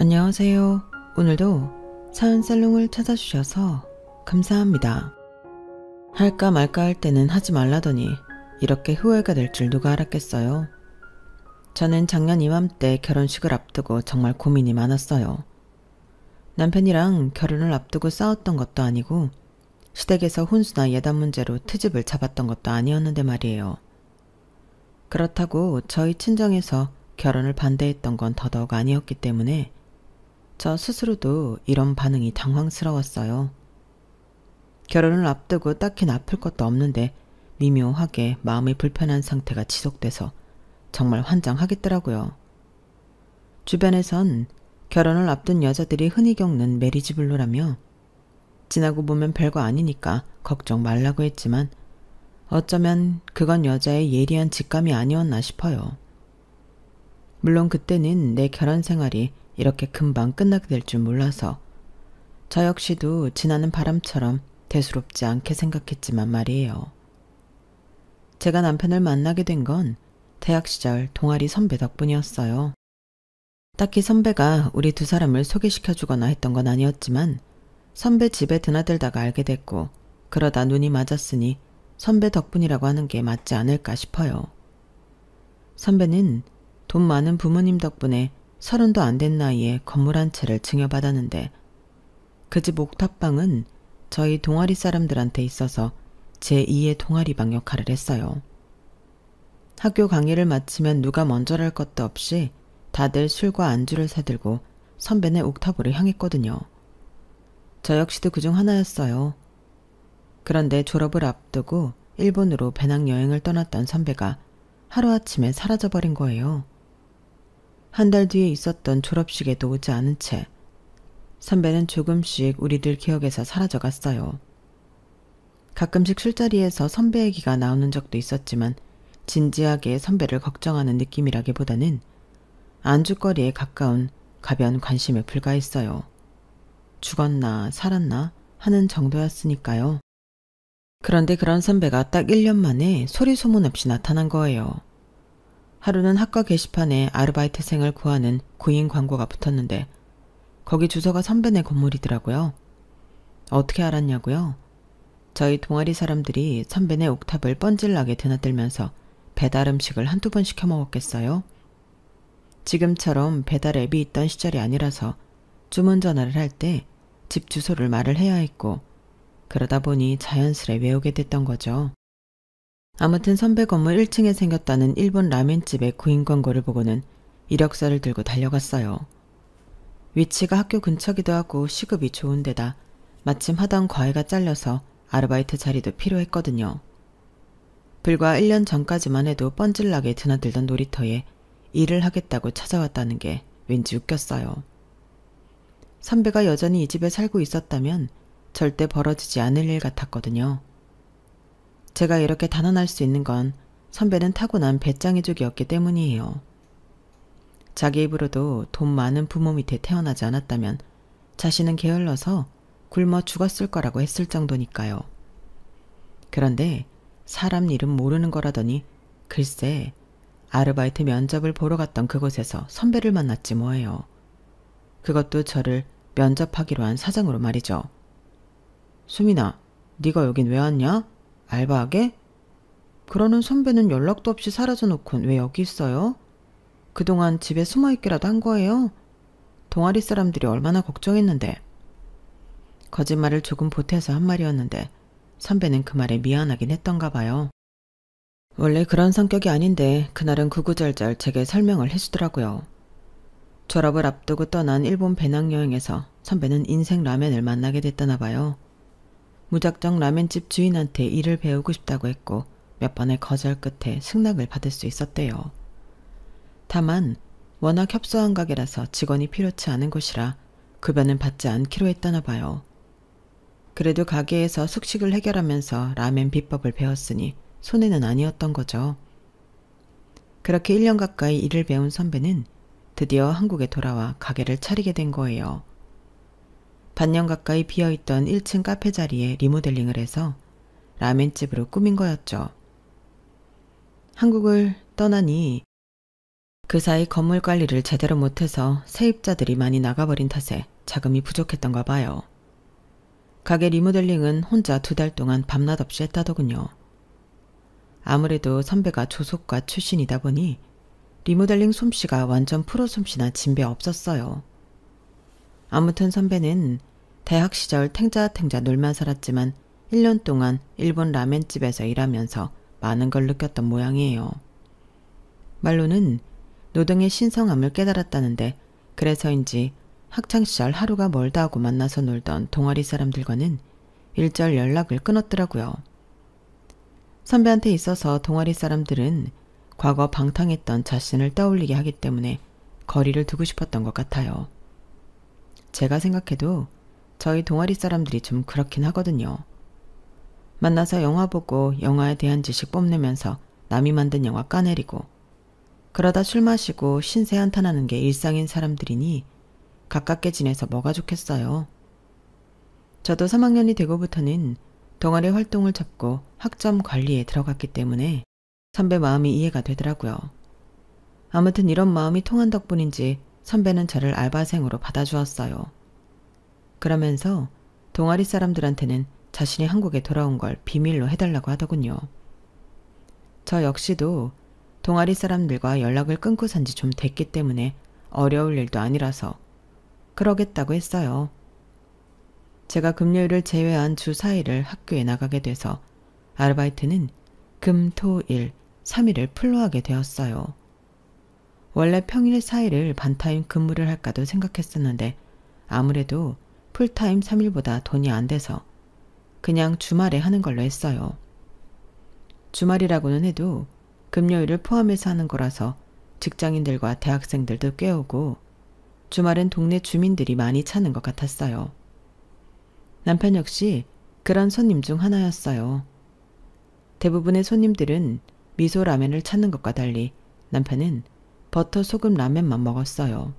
안녕하세요. 오늘도 사연살롱을 찾아주셔서 감사합니다. 할까 말까 할 때는 하지 말라더니 이렇게 후회가 될 줄 누가 알았겠어요. 저는 작년 이맘때 결혼식을 앞두고 정말 고민이 많았어요. 남편이랑 결혼을 앞두고 싸웠던 것도 아니고 시댁에서 혼수나 예단 문제로 트집을 잡았던 것도 아니었는데 말이에요. 그렇다고 저희 친정에서 결혼을 반대했던 건 더더욱 아니었기 때문에 저 스스로도 이런 반응이 당황스러웠어요. 결혼을 앞두고 딱히 나쁠 것도 없는데 미묘하게 마음이 불편한 상태가 지속돼서 정말 환장하겠더라고요. 주변에선 결혼을 앞둔 여자들이 흔히 겪는 메리지 블루라며 지나고 보면 별거 아니니까 걱정 말라고 했지만 어쩌면 그건 여자의 예리한 직감이 아니었나 싶어요. 물론 그때는 내 결혼 생활이 이렇게 금방 끝나게 될 줄 몰라서 저 역시도 지나는 바람처럼 대수롭지 않게 생각했지만 말이에요. 제가 남편을 만나게 된 건 대학 시절 동아리 선배 덕분이었어요. 딱히 선배가 우리 두 사람을 소개시켜주거나 했던 건 아니었지만 선배 집에 드나들다가 알게 됐고 그러다 눈이 맞았으니 선배 덕분이라고 하는 게 맞지 않을까 싶어요. 선배는 돈 많은 부모님 덕분에 30도 안 된 나이에 건물 한 채를 증여받았는데 그 집 옥탑방은 저희 동아리 사람들한테 있어서 제2의 동아리방 역할을 했어요. 학교 강의를 마치면 누가 먼저랄 것도 없이 다들 술과 안주를 사들고 선배네 옥탑으로 향했거든요. 저 역시도 그중 하나였어요. 그런데 졸업을 앞두고 일본으로 배낭여행을 떠났던 선배가 하루아침에 사라져버린 거예요. 한 달 뒤에 있었던 졸업식에도 오지 않은 채 선배는 조금씩 우리들 기억에서 사라져갔어요. 가끔씩 술자리에서 선배 얘기가 나오는 적도 있었지만 진지하게 선배를 걱정하는 느낌이라기보다는 안주거리에 가까운 가벼운 관심에 불과했어요. 죽었나 살았나 하는 정도였으니까요. 그런데 그런 선배가 딱 1년 만에 소리 소문 없이 나타난 거예요. 하루는 학과 게시판에 아르바이트생을 구하는 구인 광고가 붙었는데 거기 주소가 선배네 건물이더라고요. 어떻게 알았냐고요? 저희 동아리 사람들이 선배네 옥탑을 뻔질나게 드나들면서 배달 음식을 한두 번 시켜 먹었겠어요? 지금처럼 배달 앱이 있던 시절이 아니라서 주문 전화를 할 때 집 주소를 말을 해야 했고 그러다 보니 자연스레 외우게 됐던 거죠. 아무튼 선배 건물 1층에 생겼다는 일본 라멘집의 구인 광고를 보고는 이력서를 들고 달려갔어요. 위치가 학교 근처기도 하고 시급이 좋은 데다 마침 하던 과외가 잘려서 아르바이트 자리도 필요했거든요. 불과 1년 전까지만 해도 뻔질나게 드나들던 놀이터에 일을 하겠다고 찾아왔다는 게 왠지 웃겼어요. 선배가 여전히 이 집에 살고 있었다면 절대 벌어지지 않을 일 같았거든요. 제가 이렇게 단언할 수 있는 건 선배는 타고난 배짱이족이었기 때문이에요. 자기 입으로도 돈 많은 부모 밑에 태어나지 않았다면 자신은 게을러서 굶어 죽었을 거라고 했을 정도니까요. 그런데 사람 이름 모르는 거라더니 글쎄 아르바이트 면접을 보러 갔던 그곳에서 선배를 만났지 뭐예요. 그것도 저를 면접하기로 한 사장으로 말이죠. 수민아, 네가 여긴 왜 왔냐? 알바하게? 그러는 선배는 연락도 없이 사라져놓곤 왜 여기 있어요? 그동안 집에 숨어있기라도 한 거예요? 동아리 사람들이 얼마나 걱정했는데. 거짓말을 조금 보태서 한 말이었는데 선배는 그 말에 미안하긴 했던가 봐요. 원래 그런 성격이 아닌데 그날은 구구절절 제게 설명을 해주더라고요. 졸업을 앞두고 떠난 일본 배낭여행에서 선배는 인생 라멘을 만나게 됐다나 봐요. 무작정 라멘집 주인한테 일을 배우고 싶다고 했고 몇 번의 거절 끝에 승낙을 받을 수 있었대요. 다만 워낙 협소한 가게라서 직원이 필요치 않은 곳이라 급여는 받지 않기로 했다나 봐요. 그래도 가게에서 숙식을 해결하면서 라멘 비법을 배웠으니 손해는 아니었던 거죠. 그렇게 1년 가까이 일을 배운 선배는 드디어 한국에 돌아와 가게를 차리게 된 거예요. 반년 가까이 비어있던 1층 카페 자리에 리모델링을 해서 라멘집으로 꾸민 거였죠. 한국을 떠나니 그 사이 건물 관리를 제대로 못해서 세입자들이 많이 나가버린 탓에 자금이 부족했던가 봐요. 가게 리모델링은 혼자 2달 동안 밤낮 없이 했다더군요. 아무래도 선배가 조속과 출신이다 보니 리모델링 솜씨가 완전 프로 솜씨나 진배 없었어요. 아무튼 선배는 대학 시절 탱자탱자 놀만 살았지만 1년 동안 일본 라멘집에서 일하면서 많은 걸 느꼈던 모양이에요. 말로는 노동의 신성함을 깨달았다는데 그래서인지 학창시절 하루가 멀다 하고 만나서 놀던 동아리 사람들과는 일절 연락을 끊었더라고요. 선배한테 있어서 동아리 사람들은 과거 방탕했던 자신을 떠올리게 하기 때문에 거리를 두고 싶었던 것 같아요. 제가 생각해도 저희 동아리 사람들이 좀 그렇긴 하거든요. 만나서 영화 보고 영화에 대한 지식 뽐내면서 남이 만든 영화 까내리고 그러다 술 마시고 신세 한탄하는 게 일상인 사람들이니 가깝게 지내서 뭐가 좋겠어요. 저도 3학년이 되고부터는 동아리 활동을 접고 학점 관리에 들어갔기 때문에 선배 마음이 이해가 되더라고요. 아무튼 이런 마음이 통한 덕분인지 선배는 저를 알바생으로 받아주었어요. 그러면서 동아리 사람들한테는 자신이 한국에 돌아온 걸 비밀로 해달라고 하더군요. 저 역시도 동아리 사람들과 연락을 끊고 산 지 좀 됐기 때문에 어려울 일도 아니라서 그러겠다고 했어요. 제가 금요일을 제외한 주 4일을 학교에 나가게 돼서 아르바이트는 금, 토, 일, 3일을 풀로 하게 되었어요. 원래 평일 4일을 반타임 근무를 할까도 생각했었는데 아무래도 풀타임 3일보다 돈이 안 돼서 그냥 주말에 하는 걸로 했어요. 주말이라고는 해도 금요일을 포함해서 하는 거라서 직장인들과 대학생들도 꽤 오고 주말엔 동네 주민들이 많이 찾는 것 같았어요. 남편 역시 그런 손님 중 하나였어요. 대부분의 손님들은 미소 라면을 찾는 것과 달리 남편은 버터 소금 라면만 먹었어요.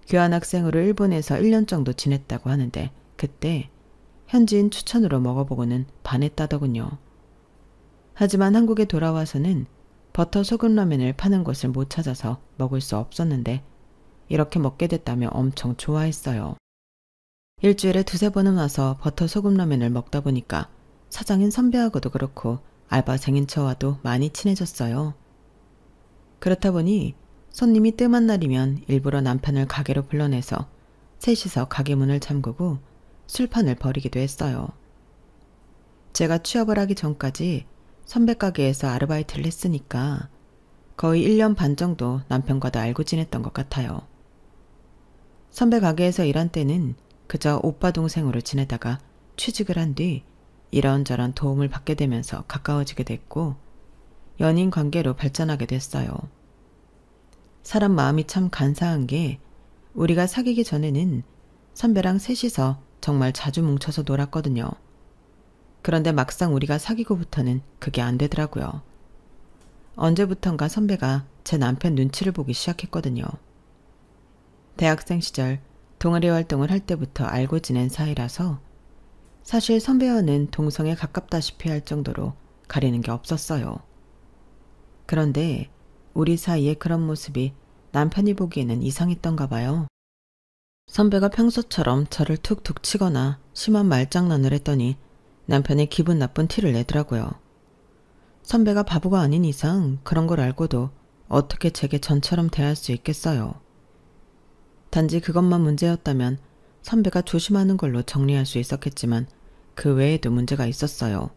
교환학생으로 일본에서 1년 정도 지냈다고 하는데 그때 현지인 추천으로 먹어보고는 반했다더군요. 하지만 한국에 돌아와서는 버터 소금 라면을 파는 곳을 못 찾아서 먹을 수 없었는데 이렇게 먹게 됐다며 엄청 좋아했어요. 일주일에 2~3번은 와서 버터 소금 라면을 먹다 보니까 사장인 선배하고도 그렇고 알바생인 저와도 많이 친해졌어요. 그렇다 보니 손님이 뜸한 날이면 일부러 남편을 가게로 불러내서 셋이서 가게 문을 잠그고 술판을 벌이기도 했어요. 제가 취업을 하기 전까지 선배 가게에서 아르바이트를 했으니까 거의 1년 반 정도 남편과도 알고 지냈던 것 같아요. 선배 가게에서 일한 때는 그저 오빠 동생으로 지내다가 취직을 한 뒤 이런저런 도움을 받게 되면서 가까워지게 됐고 연인 관계로 발전하게 됐어요. 사람 마음이 참 간사한 게 우리가 사귀기 전에는 선배랑 셋이서 정말 자주 뭉쳐서 놀았거든요. 그런데 막상 우리가 사귀고부터는 그게 안 되더라고요. 언제부턴가 선배가 제 남편 눈치를 보기 시작했거든요. 대학생 시절 동아리 활동을 할 때부터 알고 지낸 사이라서 사실 선배와는 동성에 가깝다시피 할 정도로 가리는 게 없었어요. 그런데 우리 사이에 그런 모습이 남편이 보기에는 이상했던가 봐요. 선배가 평소처럼 저를 툭툭 치거나 심한 말장난을 했더니 남편이 기분 나쁜 티를 내더라고요. 선배가 바보가 아닌 이상 그런 걸 알고도 어떻게 제게 전처럼 대할 수 있겠어요. 단지 그것만 문제였다면 선배가 조심하는 걸로 정리할 수 있었겠지만 그 외에도 문제가 있었어요.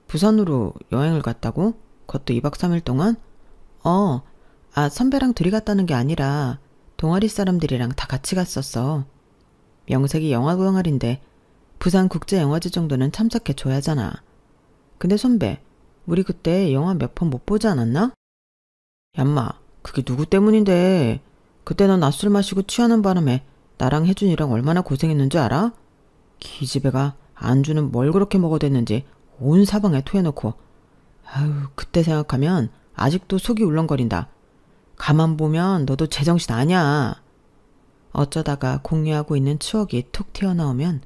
부산으로 여행을 갔다고? 그것도 2박 3일 동안? 선배랑 둘이 갔다는 게 아니라 동아리 사람들이랑 다 같이 갔었어. 명색이 영화 동아리인데 부산국제영화제 정도는 참석해줘야 하잖아. 근데 선배, 우리 그때 영화 몇 편 못 보지 않았나? 얌마, 그게 누구 때문인데. 그때 넌 낮술 마시고 취하는 바람에 나랑 혜준이랑 얼마나 고생했는 줄 알아? 기집애가 안주는 뭘 그렇게 먹어댔는지 온 사방에 토해놓고 아유 그때 생각하면 아직도 속이 울렁거린다. 가만 보면 너도 제정신 아냐. 어쩌다가 공유하고 있는 추억이 툭 튀어나오면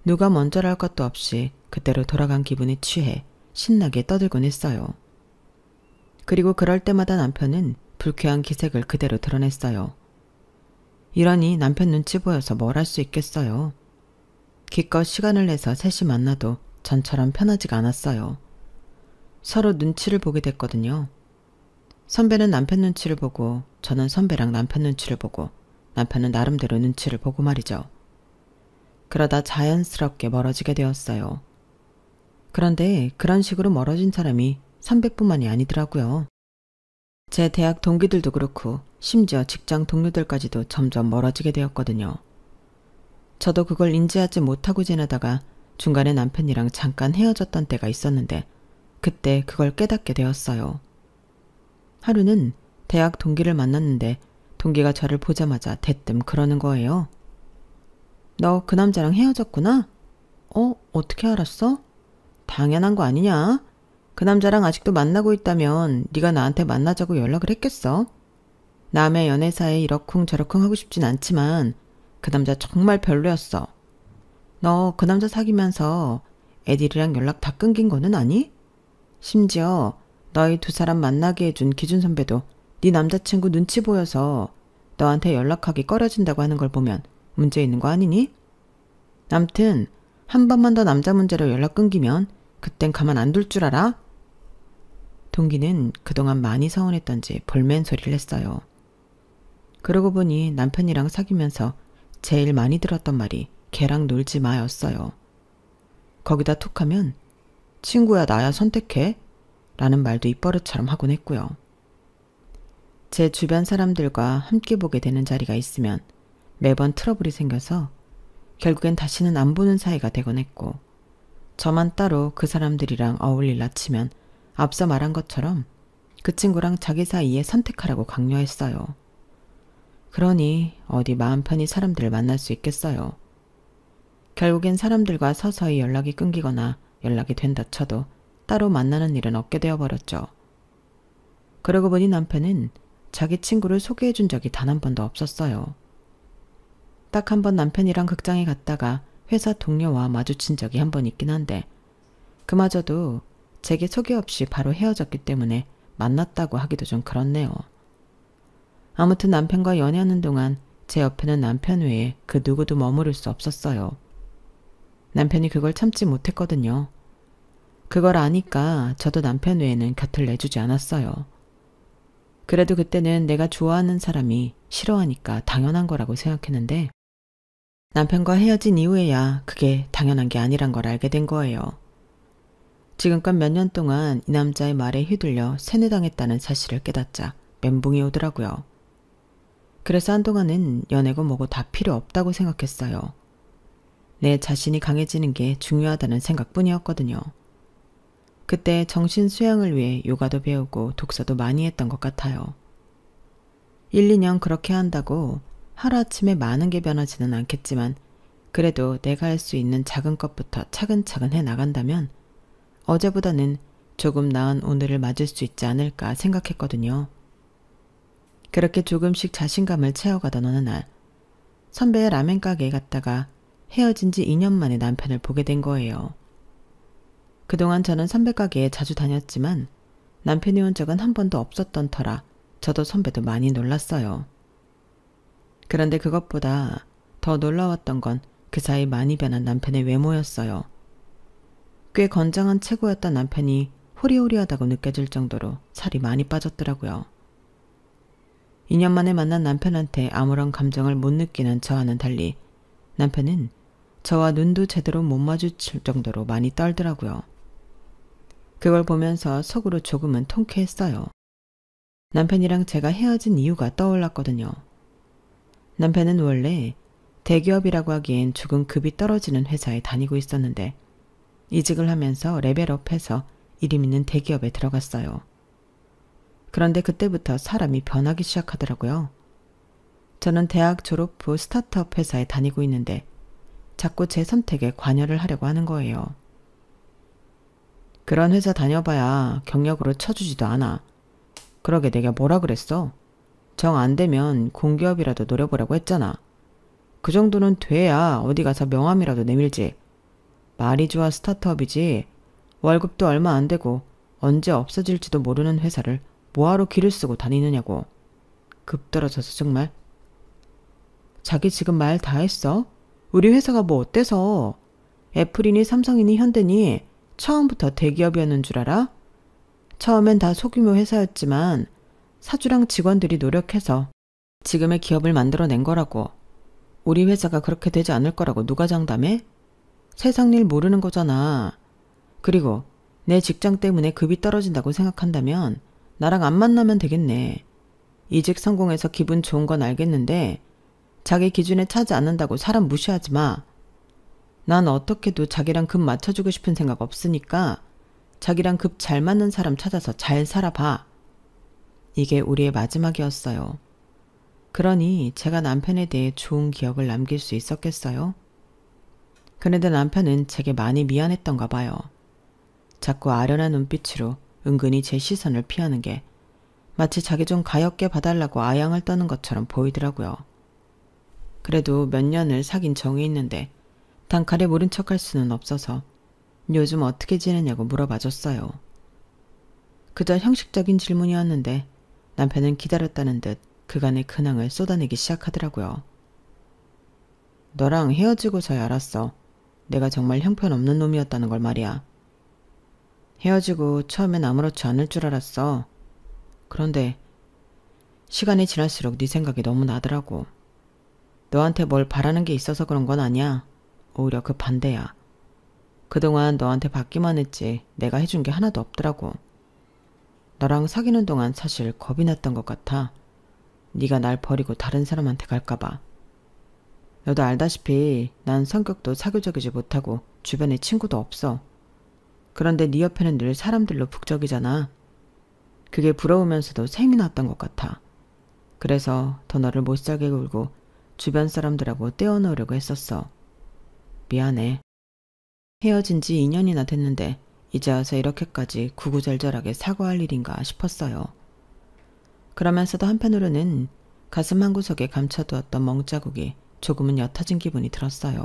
누가 먼저랄 것도 없이 그때로 돌아간 기분에 취해 신나게 떠들곤 했어요. 그리고 그럴 때마다 남편은 불쾌한 기색을 그대로 드러냈어요. 이러니 남편 눈치 보여서 뭘 할 수 있겠어요. 기껏 시간을 내서 셋이 만나도 전처럼 편하지가 않았어요. 서로 눈치를 보게 됐거든요. 선배는 남편 눈치를 보고 저는 선배랑 남편 눈치를 보고 남편은 나름대로 눈치를 보고 말이죠. 그러다 자연스럽게 멀어지게 되었어요. 그런데 그런 식으로 멀어진 사람이 선배뿐만이 아니더라고요. 제 대학 동기들도 그렇고 심지어 직장 동료들까지도 점점 멀어지게 되었거든요. 저도 그걸 인지하지 못하고 지내다가 중간에 남편이랑 잠깐 헤어졌던 때가 있었는데 그때 그걸 깨닫게 되었어요. 하루는 대학 동기를 만났는데 동기가 저를 보자마자 대뜸 그러는 거예요. 너 그 남자랑 헤어졌구나? 어떻게 알았어? 당연한 거 아니냐? 그 남자랑 아직도 만나고 있다면 네가 나한테 만나자고 연락을 했겠어? 남의 연애사에 이러쿵저러쿵 하고 싶진 않지만 그 남자 정말 별로였어. 너 그 남자 사귀면서 애들이랑 연락 다 끊긴 거는 아니? 심지어 너희 두 사람 만나게 해준 기준 선배도 네 남자친구 눈치 보여서 너한테 연락하기 꺼려진다고 하는 걸 보면 문제 있는 거 아니니? 암튼 한 번만 더 남자 문제로 연락 끊기면 그땐 가만 안 둘 줄 알아? 동기는 그동안 많이 서운했던지 볼멘 소리를 했어요. 그러고 보니 남편이랑 사귀면서 제일 많이 들었던 말이 걔랑 놀지 마였어요. 거기다 툭하면 친구야 나야 선택해? 라는 말도 입버릇처럼 하곤 했고요. 제 주변 사람들과 함께 보게 되는 자리가 있으면 매번 트러블이 생겨서 결국엔 다시는 안 보는 사이가 되곤 했고 저만 따로 그 사람들이랑 어울릴라 치면 앞서 말한 것처럼 그 친구랑 자기 사이에 선택하라고 강요했어요. 그러니 어디 마음 편히 사람들을 만날 수 있겠어요. 결국엔 사람들과 서서히 연락이 끊기거나 연락이 된다 쳐도 따로 만나는 일은 없게 되어버렸죠. 그러고 보니 남편은 자기 친구를 소개해준 적이 단 한 번도 없었어요. 딱 한 번 남편이랑 극장에 갔다가 회사 동료와 마주친 적이 한 번 있긴 한데 그마저도 제게 소개 없이 바로 헤어졌기 때문에 만났다고 하기도 좀 그렇네요. 아무튼 남편과 연애하는 동안 제 옆에는 남편 외에 그 누구도 머무를 수 없었어요. 남편이 그걸 참지 못했거든요. 그걸 아니까 저도 남편 외에는 곁을 내주지 않았어요. 그래도 그때는 내가 좋아하는 사람이 싫어하니까 당연한 거라고 생각했는데 남편과 헤어진 이후에야 그게 당연한 게 아니란 걸 알게 된 거예요. 지금껏 몇 년 동안 이 남자의 말에 휘둘려 세뇌당했다는 사실을 깨닫자 멘붕이 오더라고요. 그래서 한동안은 연애고 뭐고 다 필요 없다고 생각했어요. 내 자신이 강해지는 게 중요하다는 생각뿐이었거든요. 그때 정신 수양을 위해 요가도 배우고 독서도 많이 했던 것 같아요. 1, 2년 그렇게 한다고 하루아침에 많은 게 변하지는 않겠지만 그래도 내가 할 수 있는 작은 것부터 차근차근 해 나간다면 어제보다는 조금 나은 오늘을 맞을 수 있지 않을까 생각했거든요. 그렇게 조금씩 자신감을 채워가던 어느 날 선배의 라멘 가게에 갔다가 헤어진 지 2년 만에 남편을 보게 된 거예요. 그동안 저는 선배 가게에 자주 다녔지만 남편이 온 적은 한 번도 없었던 터라 저도 선배도 많이 놀랐어요. 그런데 그것보다 더 놀라웠던 건 그 사이 많이 변한 남편의 외모였어요. 꽤 건장한 체구였던 남편이 호리호리하다고 느껴질 정도로 살이 많이 빠졌더라고요. 2년 만에 만난 남편한테 아무런 감정을 못 느끼는 저와는 달리 남편은 저와 눈도 제대로 못 마주칠 정도로 많이 떨더라고요. 그걸 보면서 속으로 조금은 통쾌했어요. 남편이랑 제가 헤어진 이유가 떠올랐거든요. 남편은 원래 대기업이라고 하기엔 조금 급이 떨어지는 회사에 다니고 있었는데 이직을 하면서 레벨업해서 이름 있는 대기업에 들어갔어요. 그런데 그때부터 사람이 변하기 시작하더라고요. 저는 대학 졸업 후 스타트업 회사에 다니고 있는데 자꾸 제 선택에 관여를 하려고 하는 거예요. 그런 회사 다녀봐야 경력으로 쳐주지도 않아. 그러게 내가 뭐라 그랬어? 정 안 되면 공기업이라도 노려보라고 했잖아. 그 정도는 돼야 어디 가서 명함이라도 내밀지. 말이 좋아 스타트업이지 월급도 얼마 안 되고 언제 없어질지도 모르는 회사를 뭐하러 기를 쓰고 다니느냐고. 급 떨어져서 정말. 자기 지금 말 다 했어? 우리 회사가 뭐 어때서? 애플이니 삼성이니 현대니 처음부터 대기업이었는 줄 알아? 처음엔 다 소규모 회사였지만 사주랑 직원들이 노력해서 지금의 기업을 만들어낸 거라고. 우리 회사가 그렇게 되지 않을 거라고 누가 장담해? 세상 일 모르는 거잖아. 그리고 내 직장 때문에 급이 떨어진다고 생각한다면 나랑 안 만나면 되겠네. 이직 성공해서 기분 좋은 건 알겠는데 자기 기준에 차지 않는다고 사람 무시하지 마. 난 어떻게도 자기랑 급 맞춰주고 싶은 생각 없으니까 자기랑 급 잘 맞는 사람 찾아서 잘 살아봐. 이게 우리의 마지막이었어요. 그러니 제가 남편에 대해 좋은 기억을 남길 수 있었겠어요? 그런데 남편은 제게 많이 미안했던가 봐요. 자꾸 아련한 눈빛으로 은근히 제 시선을 피하는 게 마치 자기 좀 가엾게 봐달라고 아양을 떠는 것처럼 보이더라고요. 그래도 몇 년을 사귄 정이 있는데 단칼에 모른 척할 수는 없어서 요즘 어떻게 지내냐고 물어봐줬어요. 그저 형식적인 질문이었는데 남편은 기다렸다는 듯 그간의 근황을 쏟아내기 시작하더라고요. 너랑 헤어지고서야 알았어. 내가 정말 형편없는 놈이었다는 걸 말이야. 헤어지고 처음엔 아무렇지 않을 줄 알았어. 그런데 시간이 지날수록 네 생각이 너무 나더라고. 너한테 뭘 바라는 게 있어서 그런 건 아니야. 오히려 그 반대야. 그동안 너한테 받기만 했지 내가 해준 게 하나도 없더라고. 너랑 사귀는 동안 사실 겁이 났던 것 같아. 네가 날 버리고 다른 사람한테 갈까봐. 너도 알다시피 난 성격도 사교적이지 못하고 주변에 친구도 없어. 그런데 네 옆에는 늘 사람들로 북적이잖아. 그게 부러우면서도 sem이 났던 것 같아. 그래서 더 너를 못살게 굴고 주변 사람들하고 떼어놓으려고 했었어. 미안해. 헤어진 지 2년이나 됐는데 이제 와서 이렇게까지 구구절절하게 사과할 일인가 싶었어요. 그러면서도 한편으로는 가슴 한구석에 감춰두었던 멍자국이 조금은 옅어진 기분이 들었어요.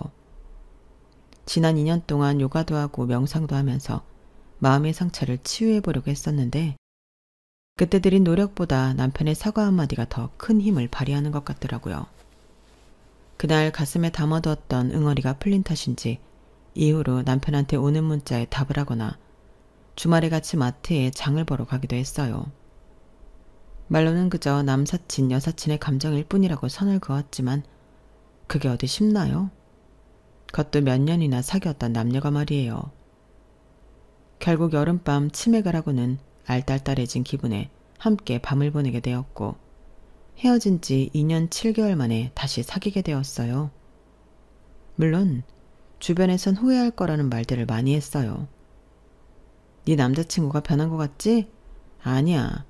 지난 2년 동안 요가도 하고 명상도 하면서 마음의 상처를 치유해보려고 했었는데 그때 들인 노력보다 남편의 사과 한마디가 더 큰 힘을 발휘하는 것 같더라고요. 그날 가슴에 담아두었던 응어리가 풀린 탓인지 이후로 남편한테 오는 문자에 답을 하거나 주말에 같이 마트에 장을 보러 가기도 했어요. 말로는 그저 남사친, 여사친의 감정일 뿐이라고 선을 그었지만 그게 어디 쉽나요? 그것도 몇 년이나 사귀었던 남녀가 말이에요. 결국 여름밤 치맥을 하고는 알딸딸해진 기분에 함께 밤을 보내게 되었고 헤어진 지 2년 7개월 만에 다시 사귀게 되었어요. 물론 주변에선 후회할 거라는 말들을 많이 했어요. 네 남자친구가 변한 것 같지? 아니야.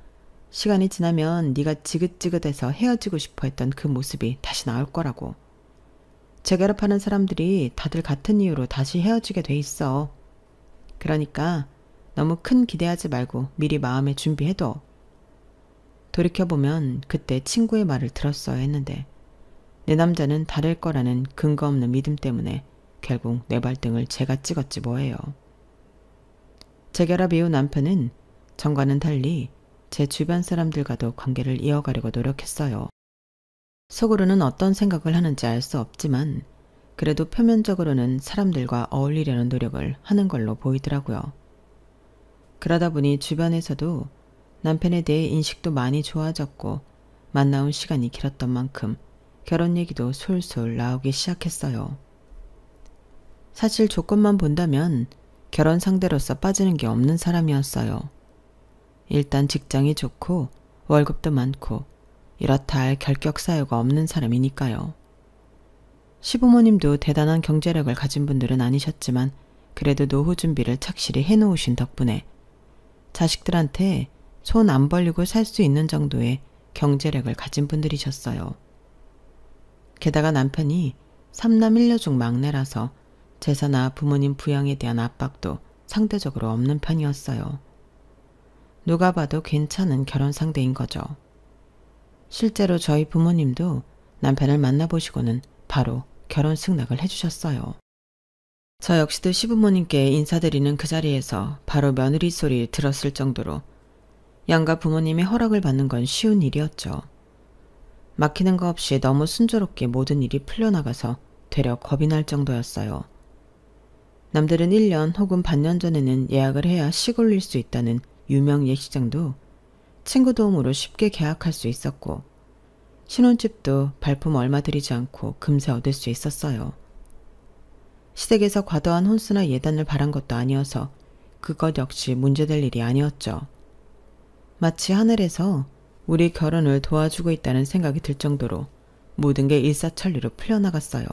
시간이 지나면 네가 지긋지긋해서 헤어지고 싶어 했던 그 모습이 다시 나올 거라고. 재결합하는 사람들이 다들 같은 이유로 다시 헤어지게 돼 있어. 그러니까 너무 큰 기대하지 말고 미리 마음에 준비해둬. 돌이켜보면 그때 친구의 말을 들었어야 했는데 내 남자는 다를 거라는 근거 없는 믿음 때문에 결국 내 발등을 제가 찍었지 뭐예요. 재결합 이후 남편은 전과는 달리 제 주변 사람들과도 관계를 이어가려고 노력했어요. 속으로는 어떤 생각을 하는지 알 수 없지만 그래도 표면적으로는 사람들과 어울리려는 노력을 하는 걸로 보이더라고요. 그러다 보니 주변에서도 남편에 대해 인식도 많이 좋아졌고 만나온 시간이 길었던 만큼 결혼 얘기도 솔솔 나오기 시작했어요. 사실 조건만 본다면 결혼 상대로서 빠지는 게 없는 사람이었어요. 일단 직장이 좋고 월급도 많고 이렇다 할 결격 사유가 없는 사람이니까요. 시부모님도 대단한 경제력을 가진 분들은 아니셨지만 그래도 노후 준비를 착실히 해놓으신 덕분에 자식들한테 손 안 벌리고 살 수 있는 정도의 경제력을 가진 분들이셨어요. 게다가 남편이 3남 1녀 중 막내라서 제사나 부모님 부양에 대한 압박도 상대적으로 없는 편이었어요. 누가 봐도 괜찮은 결혼 상대인 거죠. 실제로 저희 부모님도 남편을 만나보시고는 바로 결혼 승낙을 해주셨어요. 저 역시도 시부모님께 인사드리는 그 자리에서 바로 며느리 소리를 들었을 정도로 양가 부모님의 허락을 받는 건 쉬운 일이었죠. 막히는 거 없이 너무 순조롭게 모든 일이 풀려나가서 되려 겁이 날 정도였어요. 남들은 1년 혹은 반년 전에는 예약을 해야 시골릴 수 있다는 유명 예식장도 친구 도움으로 쉽게 계약할 수 있었고, 신혼집도 발품 얼마 들이지 않고 금세 얻을 수 있었어요. 시댁에서 과도한 혼수나 예단을 바란 것도 아니어서 그것 역시 문제될 일이 아니었죠. 마치 하늘에서 우리 결혼을 도와주고 있다는 생각이 들 정도로 모든 게 일사천리로 풀려나갔어요.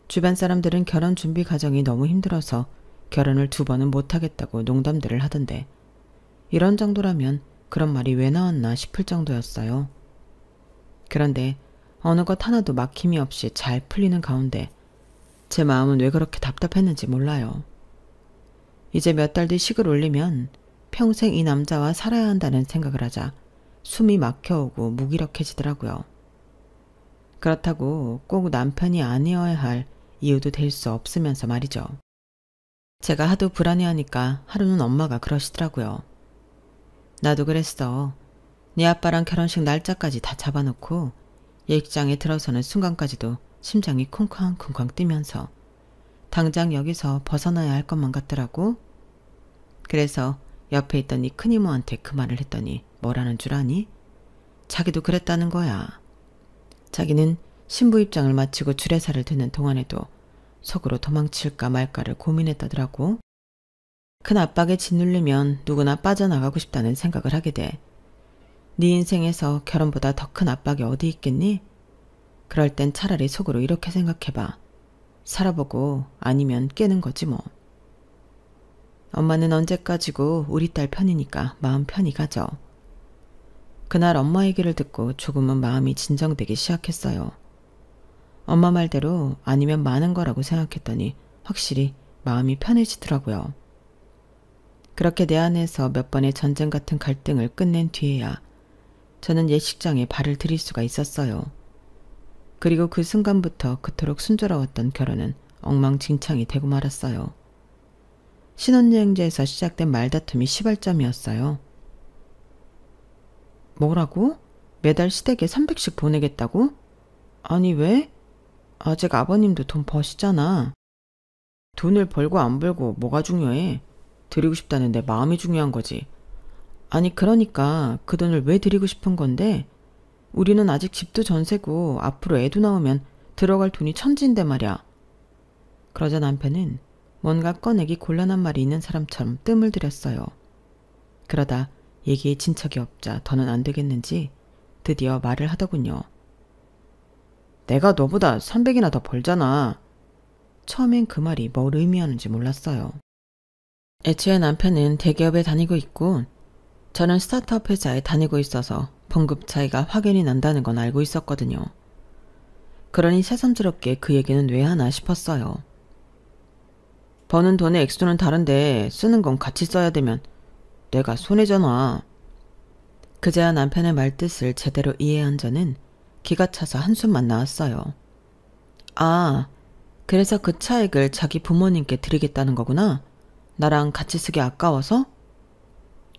주변 사람들은 결혼 준비 과정이 너무 힘들어서 결혼을 2번은 못하겠다고 농담들을 하던데, 이런 정도라면 그런 말이 왜 나왔나 싶을 정도였어요. 그런데 어느 것 하나도 막힘이 없이 잘 풀리는 가운데 제 마음은 왜 그렇게 답답했는지 몰라요. 이제 몇 달 뒤 식을 올리면 평생 이 남자와 살아야 한다는 생각을 하자 숨이 막혀오고 무기력해지더라고요. 그렇다고 꼭 남편이 아니어야 할 이유도 될 수 없으면서 말이죠. 제가 하도 불안해하니까 하루는 엄마가 그러시더라고요. 나도 그랬어. 네 아빠랑 결혼식 날짜까지 다 잡아놓고 예식장에 들어서는 순간까지도 심장이 쿵쾅쿵쾅 뛰면서 당장 여기서 벗어나야 할 것만 같더라고. 그래서 옆에 있던 이 큰이모한테 그 말을 했더니 뭐라는 줄 아니? 자기도 그랬다는 거야. 자기는 신부 입장을 마치고 주례사를 듣는 동안에도 속으로 도망칠까 말까를 고민했다더라고. 큰 압박에 짓눌리면 누구나 빠져나가고 싶다는 생각을 하게 돼. 네 인생에서 결혼보다 더 큰 압박이 어디 있겠니? 그럴 땐 차라리 속으로 이렇게 생각해봐. 살아보고 아니면 깨는 거지 뭐. 엄마는 언제까지고 우리 딸 편이니까 마음 편히 가져. 그날 엄마 얘기를 듣고 조금은 마음이 진정되기 시작했어요. 엄마 말대로 아니면 많은 거라고 생각했더니 확실히 마음이 편해지더라고요. 그렇게 내 안에서 몇 번의 전쟁 같은 갈등을 끝낸 뒤에야 저는 예식장에 발을 들일 수가 있었어요. 그리고 그 순간부터 그토록 순조로웠던 결혼은 엉망진창이 되고 말았어요. 신혼여행지에서 시작된 말다툼이 시발점이었어요. 뭐라고? 매달 시댁에 300씩 보내겠다고? 아니 왜? 아직 아버님도 돈 버시잖아. 돈을 벌고 안 벌고 뭐가 중요해? 드리고 싶다는 내 마음이 중요한 거지. 아니 그러니까 그 돈을 왜 드리고 싶은 건데? 우리는 아직 집도 전세고 앞으로 애도 나오면 들어갈 돈이 천지인데 말이야. 그러자 남편은 뭔가 꺼내기 곤란한 말이 있는 사람처럼 뜸을 들였어요. 그러다 얘기에 진척이 없자 더는 안 되겠는지 드디어 말을 하더군요. 내가 너보다 300이나 더 벌잖아. 처음엔 그 말이 뭘 의미하는지 몰랐어요. 애초에 남편은 대기업에 다니고 있고 저는 스타트업 회사에 다니고 있어서 봉급 차이가 확연히 난다는 건 알고 있었거든요. 그러니 새삼스럽게 그 얘기는 왜 하나 싶었어요. 버는 돈의 액수는 다른데 쓰는 건 같이 써야 되면 내가 손해잖아. 그제야 남편의 말뜻을 제대로 이해한 저는 기가 차서 한숨만 나왔어요. 아, 그래서 그 차액을 자기 부모님께 드리겠다는 거구나? 나랑 같이 쓰기 아까워서?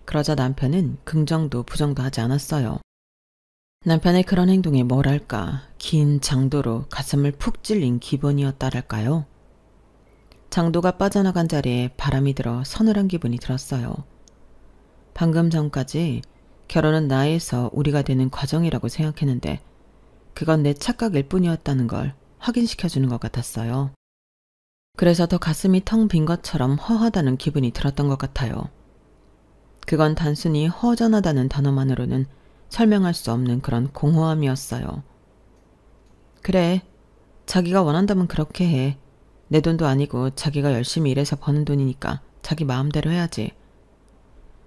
그러자 남편은 긍정도 부정도 하지 않았어요. 남편의 그런 행동에 뭐랄까 긴 장도로 가슴을 푹 찔린 기분이었다랄까요. 장도가 빠져나간 자리에 바람이 들어 서늘한 기분이 들었어요. 방금 전까지 결혼은 나에서 우리가 되는 과정이라고 생각했는데 그건 내 착각일 뿐이었다는 걸 확인시켜주는 것 같았어요. 그래서 더 가슴이 텅 빈 것처럼 허하다는 기분이 들었던 것 같아요. 그건 단순히 허전하다는 단어만으로는 설명할 수 없는 그런 공허함이었어요. 그래, 자기가 원한다면 그렇게 해. 내 돈도 아니고 자기가 열심히 일해서 버는 돈이니까 자기 마음대로 해야지.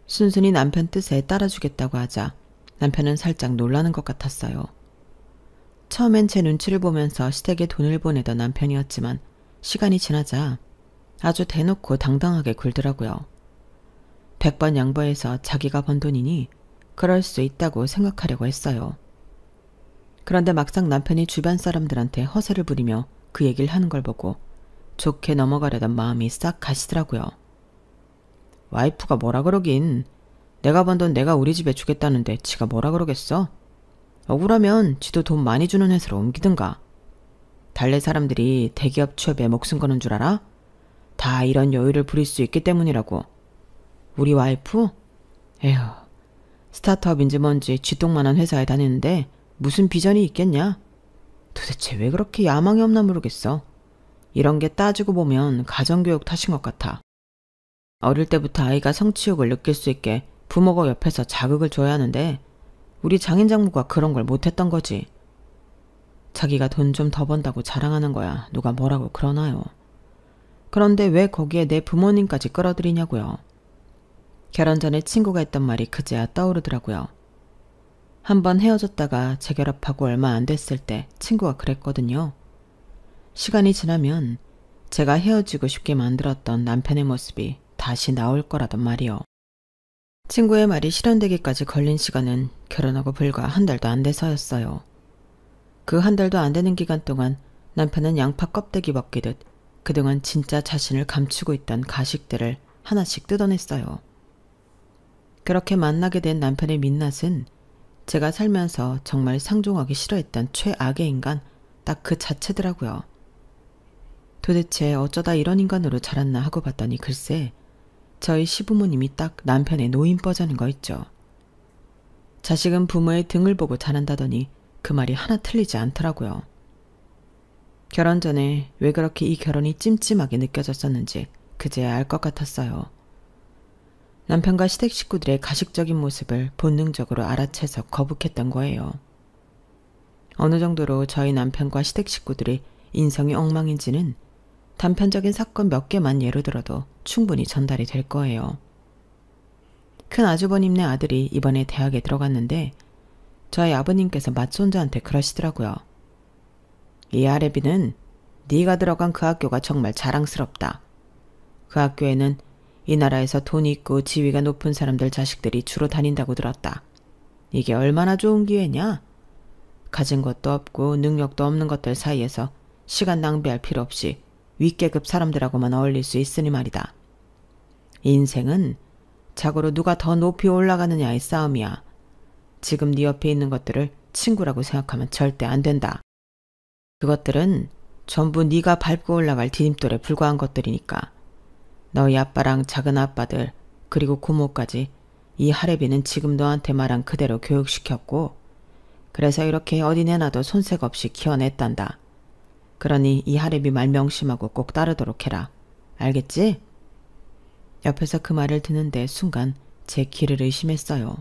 순순히 남편 뜻에 따라주겠다고 하자 남편은 살짝 놀라는 것 같았어요. 처음엔 제 눈치를 보면서 시댁에 돈을 보내던 남편이었지만 시간이 지나자 아주 대놓고 당당하게 굴더라고요. 100번 양보해서 자기가 번 돈이니 그럴 수 있다고 생각하려고 했어요. 그런데 막상 남편이 주변 사람들한테 허세를 부리며 그 얘기를 하는 걸 보고 좋게 넘어가려던 마음이 싹 가시더라고요. 와이프가 뭐라 그러긴. 내가 번 돈 내가 우리 집에 주겠다는데 지가 뭐라 그러겠어? 억울하면 지도 돈 많이 주는 회사로 옮기든가. 달래 사람들이 대기업 취업에 목숨 거는 줄 알아? 다 이런 여유를 부릴 수 있기 때문이라고. 우리 와이프? 에휴, 스타트업인지 뭔지 쥐똥만한 회사에 다니는데 무슨 비전이 있겠냐? 도대체 왜 그렇게 야망이 없나 모르겠어. 이런 게 따지고 보면 가정교육 탓인 것 같아. 어릴 때부터 아이가 성취욕을 느낄 수 있게 부모가 옆에서 자극을 줘야 하는데 우리 장인장모가 그런 걸 못했던 거지. 자기가 돈 좀 더 번다고 자랑하는 거야. 누가 뭐라고 그러나요? 그런데 왜 거기에 내 부모님까지 끌어들이냐고요. 결혼 전에 친구가 했던 말이 그제야 떠오르더라고요. 한번 헤어졌다가 재결합하고 얼마 안 됐을 때 친구가 그랬거든요. 시간이 지나면 제가 헤어지고 싶게 만들었던 남편의 모습이 다시 나올 거라던 말이요. 친구의 말이 실현되기까지 걸린 시간은 결혼하고 불과 한 달도 안 돼서였어요. 그 한 달도 안 되는 기간 동안 남편은 양파 껍데기 벗기듯 그동안 진짜 자신을 감추고 있던 가식들을 하나씩 뜯어냈어요. 그렇게 만나게 된 남편의 민낯은 제가 살면서 정말 상종하기 싫어했던 최악의 인간 딱 그 자체더라고요. 도대체 어쩌다 이런 인간으로 자랐나 하고 봤더니 글쎄 저희 시부모님이 딱 남편의 노인 버전인 거 있죠. 자식은 부모의 등을 보고 자란다더니 그 말이 하나 틀리지 않더라고요. 결혼 전에 왜 그렇게 이 결혼이 찜찜하게 느껴졌었는지 그제야 알 것 같았어요. 남편과 시댁 식구들의 가식적인 모습을 본능적으로 알아채서 거북했던 거예요. 어느 정도로 저희 남편과 시댁 식구들이 인성이 엉망인지는 단편적인 사건 몇 개만 예로 들어도 충분히 전달이 될 거예요. 큰 아주버님네 아들이 이번에 대학에 들어갔는데 저희 아버님께서 맏손자한테 그러시더라고요. 이 아래비는 네가 들어간 그 학교가 정말 자랑스럽다. 그 학교에는 이 나라에서 돈이 있고 지위가 높은 사람들 자식들이 주로 다닌다고 들었다. 이게 얼마나 좋은 기회냐? 가진 것도 없고 능력도 없는 것들 사이에서 시간 낭비할 필요 없이 윗계급 사람들하고만 어울릴 수 있으니 말이다. 인생은 자고로 누가 더 높이 올라가느냐의 싸움이야. 지금 네 옆에 있는 것들을 친구라고 생각하면 절대 안 된다. 그것들은 전부 네가 밟고 올라갈 디딤돌에 불과한 것들이니까. 너희 아빠랑 작은 아빠들 그리고 고모까지 이 하레비는 지금 너한테 말한 그대로 교육시켰고 그래서 이렇게 어디 내놔도 손색 없이 키워냈단다. 그러니 이 하레비 말 명심하고 꼭 따르도록 해라. 알겠지? 옆에서 그 말을 듣는데 순간 제 귀를 의심했어요.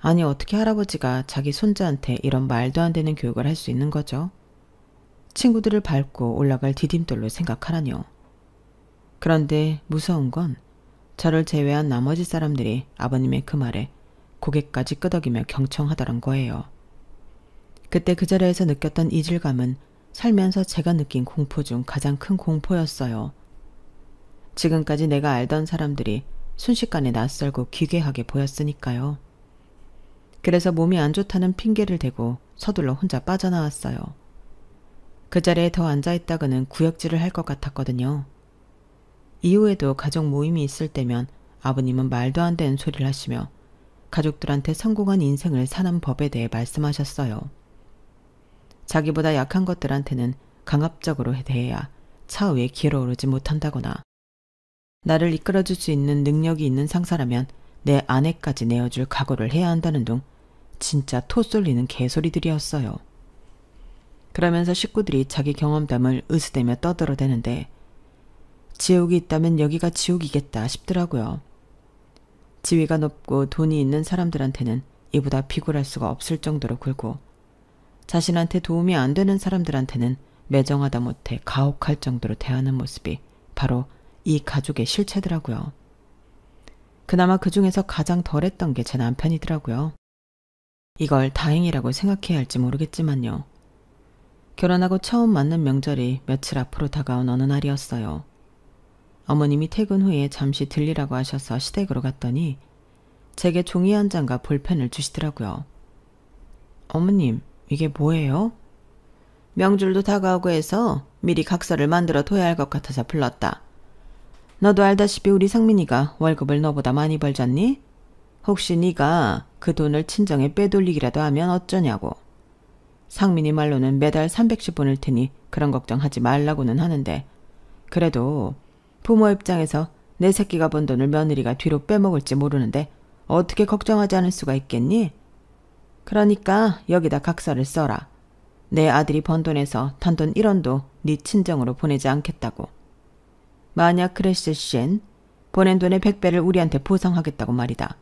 아니 어떻게 할아버지가 자기 손자한테 이런 말도 안 되는 교육을 할 수 있는 거죠? 친구들을 밟고 올라갈 디딤돌로 생각하라뇨. 그런데 무서운 건 저를 제외한 나머지 사람들이 아버님의 그 말에 고개까지 끄덕이며 경청하더란 거예요. 그때 그 자리에서 느꼈던 이질감은 살면서 제가 느낀 공포 중 가장 큰 공포였어요. 지금까지 내가 알던 사람들이 순식간에 낯설고 기괴하게 보였으니까요. 그래서 몸이 안 좋다는 핑계를 대고 서둘러 혼자 빠져나왔어요. 그 자리에 더 앉아있다가는 구역질을 할 것 같았거든요. 이후에도 가족 모임이 있을 때면 아버님은 말도 안 되는 소리를 하시며 가족들한테 성공한 인생을 사는 법에 대해 말씀하셨어요. 자기보다 약한 것들한테는 강압적으로 대해야 차후에 기어오르지 못한다거나 나를 이끌어줄 수 있는 능력이 있는 상사라면 내 아내까지 내어줄 각오를 해야 한다는 둥 진짜 토 쏠리는 개소리들이었어요. 그러면서 식구들이 자기 경험담을 으스대며 떠들어대는데 지옥이 있다면 여기가 지옥이겠다 싶더라고요. 지위가 높고 돈이 있는 사람들한테는 이보다 비굴할 수가 없을 정도로 굴고 자신한테 도움이 안 되는 사람들한테는 매정하다 못해 가혹할 정도로 대하는 모습이 바로 이 가족의 실체더라고요. 그나마 그 중에서 가장 덜했던 게 제 남편이더라고요. 이걸 다행이라고 생각해야 할지 모르겠지만요. 결혼하고 처음 맞는 명절이 며칠 앞으로 다가온 어느 날이었어요. 어머님이 퇴근 후에 잠시 들리라고 하셔서 시댁으로 갔더니 제게 종이 한 장과 볼펜을 주시더라고요. 어머님, 이게 뭐예요? 명절도 다가오고 해서 미리 각서를 만들어 둬야 할 것 같아서 불렀다. 너도 알다시피 우리 상민이가 월급을 너보다 많이 벌잖니? 혹시 네가 그 돈을 친정에 빼돌리기라도 하면 어쩌냐고. 상민이 말로는 매달 300씩 보낼 테니 그런 걱정하지 말라고는 하는데 그래도 부모 입장에서 내 새끼가 번 돈을 며느리가 뒤로 빼먹을지 모르는데 어떻게 걱정하지 않을 수가 있겠니? 그러니까 여기다 각서를 써라. 내 아들이 번 돈에서 단돈 1원도 네 친정으로 보내지 않겠다고. 만약 그랬을 시엔 보낸 돈의 100배를 우리한테 보상하겠다고 말이다.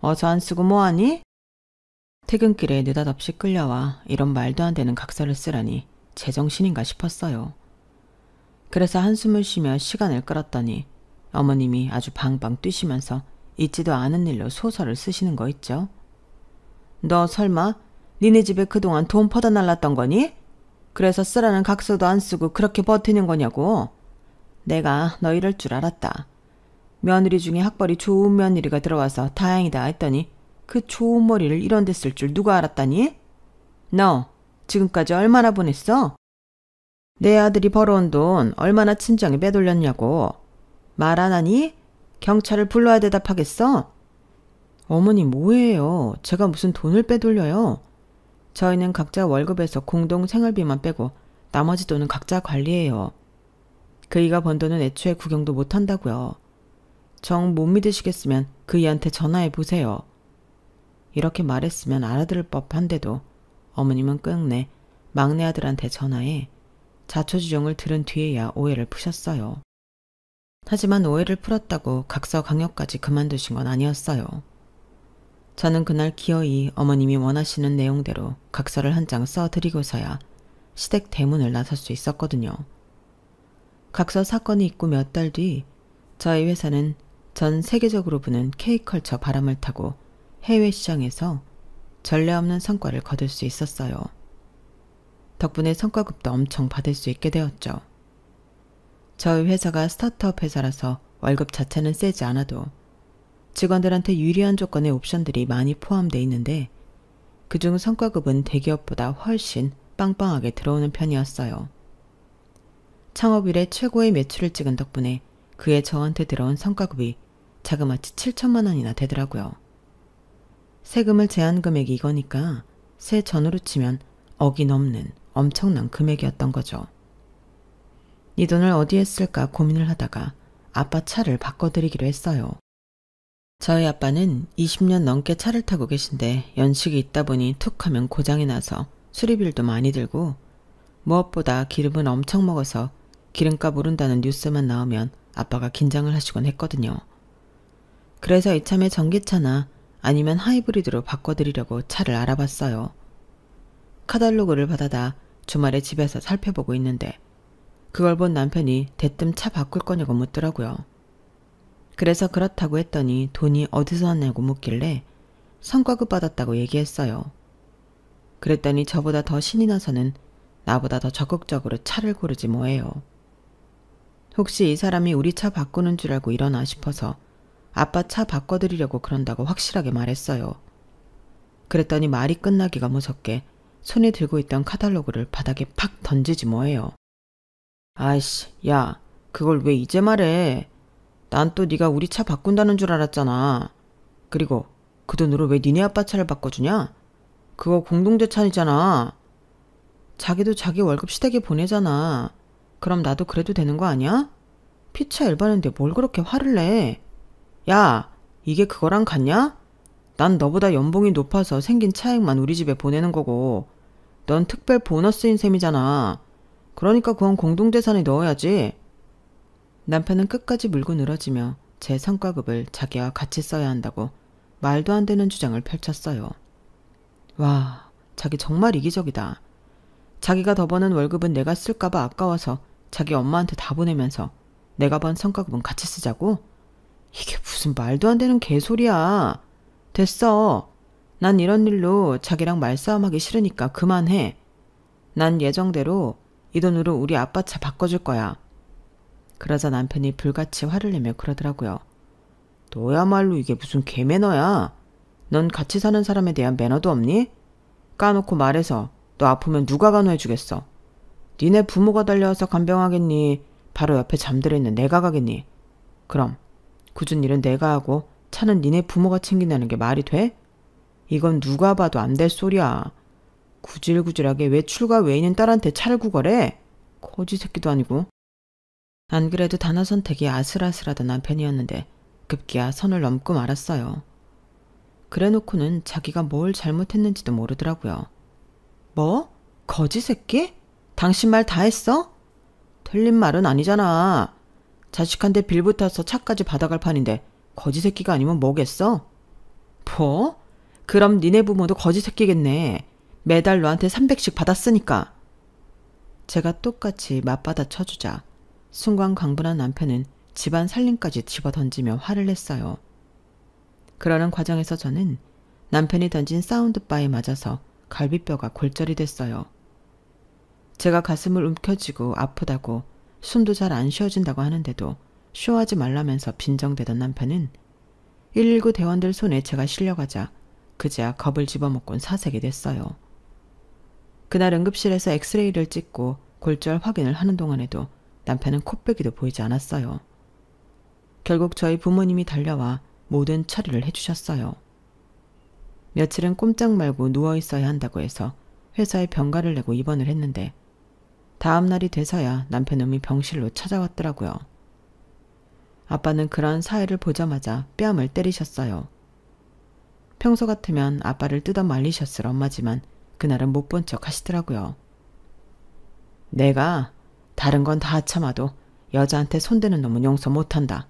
어서 안 쓰고 뭐하니? 퇴근길에 느닷없이 끌려와 이런 말도 안 되는 각서를 쓰라니 제정신인가 싶었어요. 그래서 한숨을 쉬며 시간을 끌었더니 어머님이 아주 방방 뛰시면서 있지도 않은 일로 소설을 쓰시는 거 있죠. 너 설마 니네 집에 그동안 돈 퍼다 날랐던 거니? 그래서 쓰라는 각서도 안 쓰고 그렇게 버티는 거냐고. 내가 너 이럴 줄 알았다. 며느리 중에 학벌이 좋은 며느리가 들어와서 다행이다 했더니 그 좋은 머리를 이런 데 쓸 줄 누가 알았다니? 너 지금까지 얼마나 보냈어? 내 아들이 벌어온 돈 얼마나 친정에 빼돌렸냐고. 말 안 하니? 경찰을 불러야 대답하겠어? 어머니 뭐예요? 제가 무슨 돈을 빼돌려요? 저희는 각자 월급에서 공동 생활비만 빼고 나머지 돈은 각자 관리해요. 그이가 번 돈은 애초에 구경도 못한다고요. 정 못 믿으시겠으면 그이한테 전화해 보세요. 이렇게 말했으면 알아들을 법한데도 어머님은 끝내 막내 아들한테 전화해 자초지종을 들은 뒤에야 오해를 푸셨어요. 하지만 오해를 풀었다고 각서 강요까지 그만두신 건 아니었어요. 저는 그날 기어이 어머님이 원하시는 내용대로 각서를 한 장 써드리고서야 시댁 대문을 나설 수 있었거든요. 각서 사건이 있고 몇 달 뒤 저희 회사는 전 세계적으로 부는 K컬처 바람을 타고 해외 시장에서 전례 없는 성과를 거둘 수 있었어요. 덕분에 성과급도 엄청 받을 수 있게 되었죠. 저희 회사가 스타트업 회사라서 월급 자체는 세지 않아도 직원들한테 유리한 조건의 옵션들이 많이 포함되어 있는데 그중 성과급은 대기업보다 훨씬 빵빵하게 들어오는 편이었어요. 창업 이래 최고의 매출을 찍은 덕분에 그해 저한테 들어온 성과급이 자그마치 7천만 원이나 되더라고요. 세금을 제한 금액이 이거니까 세 전으로 치면 억이 넘는 엄청난 금액이었던 거죠. 이 돈을 어디에 쓸까 고민을 하다가 아빠 차를 바꿔드리기로 했어요. 저희 아빠는 20년 넘게 차를 타고 계신데 연식이 있다 보니 툭 하면 고장이 나서 수리비도 많이 들고 무엇보다 기름은 엄청 먹어서 기름값 오른다는 뉴스만 나오면 아빠가 긴장을 하시곤 했거든요. 그래서 이참에 전기차나 아니면 하이브리드로 바꿔드리려고 차를 알아봤어요. 카탈로그를 받아다 주말에 집에서 살펴보고 있는데 그걸 본 남편이 대뜸 차 바꿀 거냐고 묻더라고요. 그래서 그렇다고 했더니 돈이 어디서 왔냐고 묻길래 성과급 받았다고 얘기했어요. 그랬더니 저보다 더 신이 나서는 나보다 더 적극적으로 차를 고르지 뭐예요. 혹시 이 사람이 우리 차 바꾸는 줄 알고 이러나 싶어서 아빠 차 바꿔드리려고 그런다고 확실하게 말했어요. 그랬더니 말이 끝나기가 무섭게 손에 들고 있던 카탈로그를 바닥에 팍 던지지 뭐예요. 아이씨, 야, 그걸 왜 이제 말해? 난 또 네가 우리 차 바꾼다는 줄 알았잖아. 그리고 그 돈으로 왜 니네 아빠 차를 바꿔주냐? 그거 공동재 차이잖아. 자기도 자기 월급 시댁에 보내잖아. 그럼 나도 그래도 되는 거 아니야? 피차 일반인데 뭘 그렇게 화를 내? 야, 이게 그거랑 같냐? 난 너보다 연봉이 높아서 생긴 차액만 우리 집에 보내는 거고 넌 특별 보너스인 셈이잖아. 그러니까 그건 공동재산에 넣어야지. 남편은 끝까지 물고 늘어지며 제 성과급을 자기와 같이 써야 한다고 말도 안 되는 주장을 펼쳤어요. 와, 자기 정말 이기적이다. 자기가 더 버는 월급은 내가 쓸까봐 아까워서 자기 엄마한테 다 보내면서 내가 번 성과급은 같이 쓰자고? 이게 무슨 말도 안 되는 개소리야. 됐어. 난 이런 일로 자기랑 말싸움하기 싫으니까 그만해. 난 예정대로 이 돈으로 우리 아빠 차 바꿔줄 거야. 그러자 남편이 불같이 화를 내며 그러더라고요. 너야말로 이게 무슨 개매너야. 넌 같이 사는 사람에 대한 매너도 없니? 까놓고 말해서 너 아프면 누가 간호해주겠어. 니네 부모가 달려와서 간병하겠니? 바로 옆에 잠들어 있는 내가 가겠니? 그럼 굳은 일은 내가 하고 차는 니네 부모가 챙긴다는 게 말이 돼? 이건 누가 봐도 안 될 소리야. 구질구질하게 왜 출가 외인인 딸한테 차를 구걸해? 거지 새끼도 아니고. 안 그래도 단어 선택이 아슬아슬하던 남편이었는데 급기야 선을 넘고 말았어요. 그래놓고는 자기가 뭘 잘못했는지도 모르더라고요. 뭐? 거지 새끼? 당신 말 다 했어? 틀린 말은 아니잖아. 자식한테 빌 붙어서 차까지 받아갈 판인데 거지 새끼가 아니면 뭐겠어? 뭐? 그럼 니네 부모도 거지 새끼겠네. 매달 너한테 300씩 받았으니까. 제가 똑같이 맞받아 쳐주자 순간 강분한 남편은 집안 살림까지 집어던지며 화를 냈어요. 그러는 과정에서 저는 남편이 던진 사운드바에 맞아서 갈비뼈가 골절이 됐어요. 제가 가슴을 움켜쥐고 아프다고 숨도 잘 안 쉬어진다고 하는데도 쇼하지 말라면서 빈정대던 남편은 119 대원들 손에 제가 실려가자 그제야 겁을 집어먹곤 사색이 됐어요. 그날 응급실에서 엑스레이를 찍고 골절 확인을 하는 동안에도 남편은 코빼기도 보이지 않았어요. 결국 저희 부모님이 달려와 모든 처리를 해주셨어요. 며칠은 꼼짝 말고 누워있어야 한다고 해서 회사에 병가를 내고 입원을 했는데 다음 날이 돼서야 남편 놈이 병실로 찾아왔더라고요. 아빠는 그런 사회를 보자마자 뺨을 때리셨어요. 평소 같으면 아빠를 뜯어 말리셨을 엄마지만 그날은 못 본 척 하시더라고요. 내가 다른 건 다 참아도 여자한테 손대는 놈은 용서 못한다.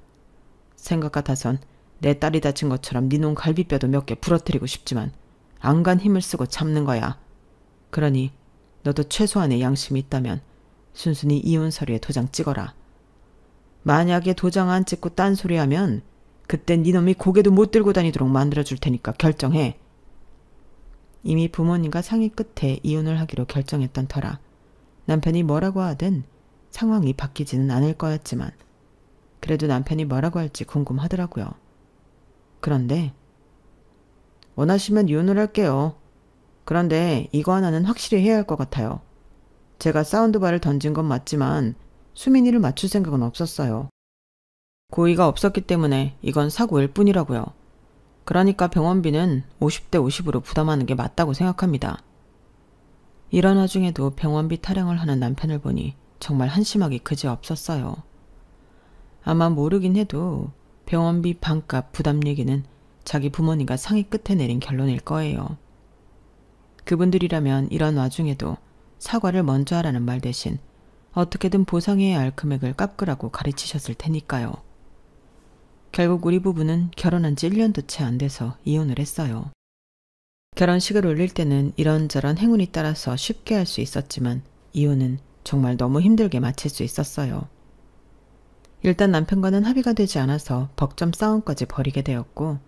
생각 같아선 내 딸이 다친 것처럼 니놈 갈비뼈도 몇 개 부러뜨리고 싶지만 안간 힘을 쓰고 참는 거야. 그러니 너도 최소한의 양심이 있다면 순순히 이혼 서류에 도장 찍어라. 만약에 도장 안 찍고 딴소리하면 그땐 니놈이 고개도 못 들고 다니도록 만들어줄 테니까 결정해. 이미 부모님과 상의 끝에 이혼을 하기로 결정했던 터라 남편이 뭐라고 하든 상황이 바뀌지는 않을 거였지만 그래도 남편이 뭐라고 할지 궁금하더라고요. 그런데 원하시면 이혼을 할게요. 그런데 이거 하나는 확실히 해야 할 것 같아요. 제가 사운드바를 던진 건 맞지만 수민이를 맞출 생각은 없었어요. 고의가 없었기 때문에 이건 사고일 뿐이라고요. 그러니까 병원비는 50대 50으로 부담하는 게 맞다고 생각합니다. 이런 와중에도 병원비 타령을 하는 남편을 보니 정말 한심하기 그지없었어요. 아마 모르긴 해도 병원비 반값 부담 얘기는 자기 부모님과 상의 끝에 내린 결론일 거예요. 그분들이라면 이런 와중에도 사과를 먼저 하라는 말 대신 어떻게든 보상해야 할 금액을 깎으라고 가르치셨을 테니까요. 결국 우리 부부는 결혼한 지 1년도 채 안 돼서 이혼을 했어요. 결혼식을 올릴 때는 이런저런 행운이 따라서 쉽게 할 수 있었지만 이혼은 정말 너무 힘들게 마칠 수 있었어요. 일단 남편과는 합의가 되지 않아서 벅점 싸움까지 벌이게 되었고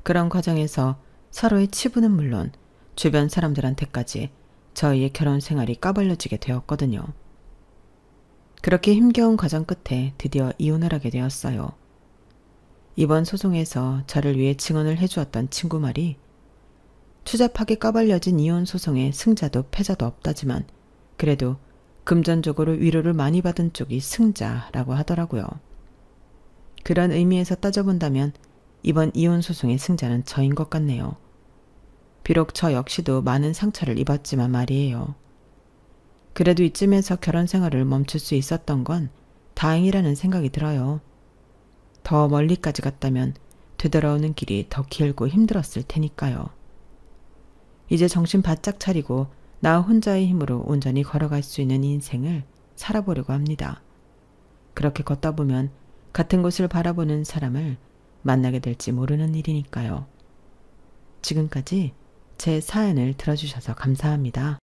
그런 과정에서 서로의 치부는 물론 주변 사람들한테까지 저희의 결혼 생활이 까발려지게 되었거든요. 그렇게 힘겨운 과정 끝에 드디어 이혼을 하게 되었어요. 이번 소송에서 저를 위해 증언을 해주었던 친구 말이 추잡하게 까발려진 이혼 소송의 승자도 패자도 없다지만 그래도 금전적으로 위로를 많이 받은 쪽이 승자라고 하더라고요. 그런 의미에서 따져본다면 이번 이혼 소송의 승자는 저인 것 같네요. 비록 저 역시도 많은 상처를 입었지만 말이에요. 그래도 이쯤에서 결혼 생활을 멈출 수 있었던 건 다행이라는 생각이 들어요. 더 멀리까지 갔다면 되돌아오는 길이 더 길고 힘들었을 테니까요. 이제 정신 바짝 차리고 나 혼자의 힘으로 온전히 걸어갈 수 있는 인생을 살아보려고 합니다. 그렇게 걷다 보면 같은 곳을 바라보는 사람을 만나게 될지 모르는 일이니까요. 지금까지 제 사연을 들어주셔서 감사합니다.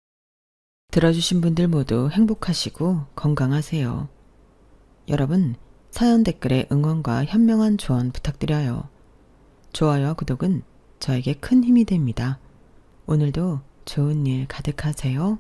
들어주신 분들 모두 행복하시고 건강하세요. 여러분, 사연 댓글에 응원과 현명한 조언 부탁드려요. 좋아요와 구독은 저에게 큰 힘이 됩니다. 오늘도 좋은 일 가득하세요.